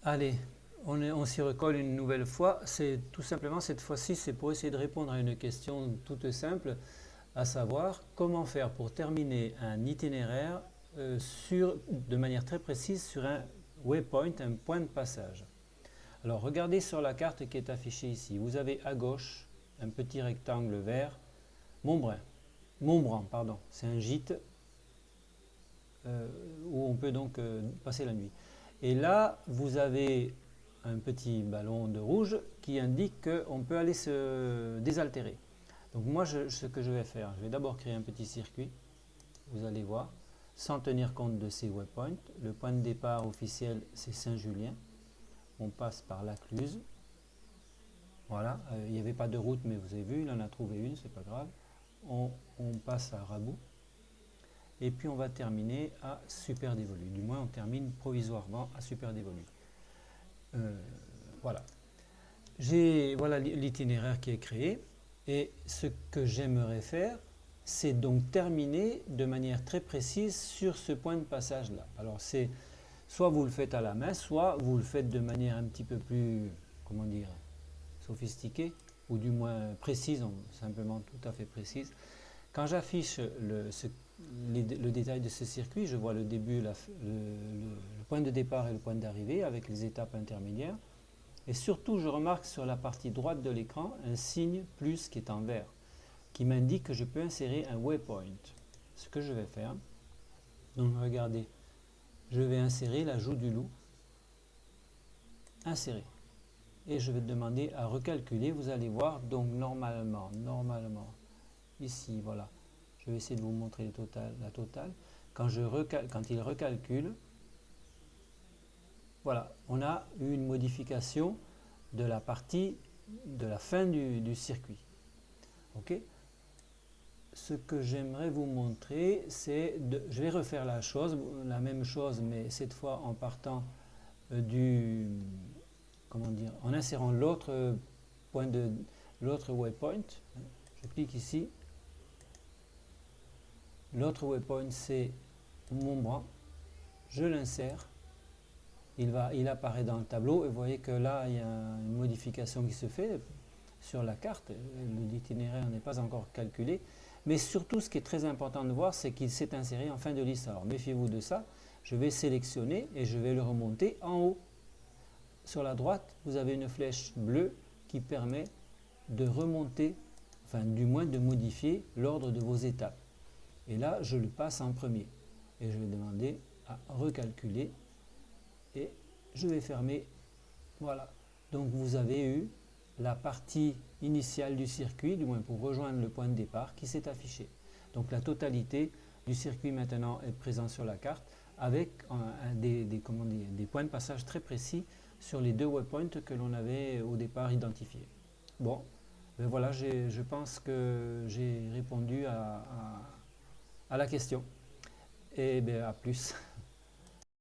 Allez, on s'y recolle une nouvelle fois. C'est tout simplement cette fois-ci, c'est pour essayer de répondre à une question toute simple, à savoir comment faire pour terminer un itinéraire de manière très précise sur un waypoint, un point de passage. Alors regardez sur la carte qui est affichée ici. Vous avez à gauche un petit rectangle vert, Montbran, pardon. C'est un gîte où on peut donc passer la nuit. Et là, vous avez un petit ballon de rouge qui indique qu'on peut aller se désaltérer. Donc moi, ce que je vais faire, je vais d'abord créer un petit circuit, vous allez voir, sans tenir compte de ces waypoints. Le point de départ officiel, c'est Saint-Julien. On passe par la Cluse. Voilà, il n'y avait pas de route, mais vous avez vu, il en a trouvé une, c'est pas grave. On passe à Rabout. Et puis on va terminer à Superdévolu. Du moins, on termine provisoirement à Superdévolu. Voilà. Voilà l'itinéraire qui est créé. Et ce que j'aimerais faire, c'est donc terminer de manière très précise sur ce point de passage-là. Alors, c'est soit vous le faites à la main, soit vous le faites de manière un petit peu plus, comment dire, sophistiquée, ou du moins précise, simplement tout à fait précise. Quand j'affiche le détail de ce circuit, je vois le début, le point de départ et le point d'arrivée avec les étapes intermédiaires. Et surtout, je remarque sur la partie droite de l'écran un signe plus qui est en vert, qui m'indique que je peux insérer un waypoint. Ce que je vais faire, donc regardez, je vais insérer la joue du loup, insérer. Et je vais demander à recalculer, vous allez voir, donc normalement, ici, voilà, je vais essayer de vous montrer la totale. Quand il recalcule, voilà, on a eu une modification de la fin du circuit. Ok. Ce que j'aimerais vous montrer, c'est je vais refaire la même chose, mais cette fois en partant comment dire, en insérant l'autre waypoint. Je clique ici. L'autre waypoint, c'est Montbran. Je l'insère. Il apparaît dans le tableau et vous voyez que là, il y a une modification qui se fait sur la carte. L'itinéraire n'est pas encore calculé. Mais surtout, ce qui est très important de voir, c'est qu'il s'est inséré en fin de liste. Alors, méfiez-vous de ça. Je vais sélectionner et je vais le remonter en haut. Sur la droite, vous avez une flèche bleue qui permet de remonter, enfin du moins de modifier l'ordre de vos étapes. Et là, je le passe en premier. Et je vais demander à recalculer. Et je vais fermer. Voilà. Donc vous avez eu la partie initiale du circuit, du moins pour rejoindre le point de départ, qui s'est affichée. Donc la totalité du circuit maintenant est présente sur la carte avec des points de passage très précis sur les deux waypoints que l'on avait au départ identifiés. Bon, ben voilà, je pense que j'ai répondu à la question. Et bien à plus.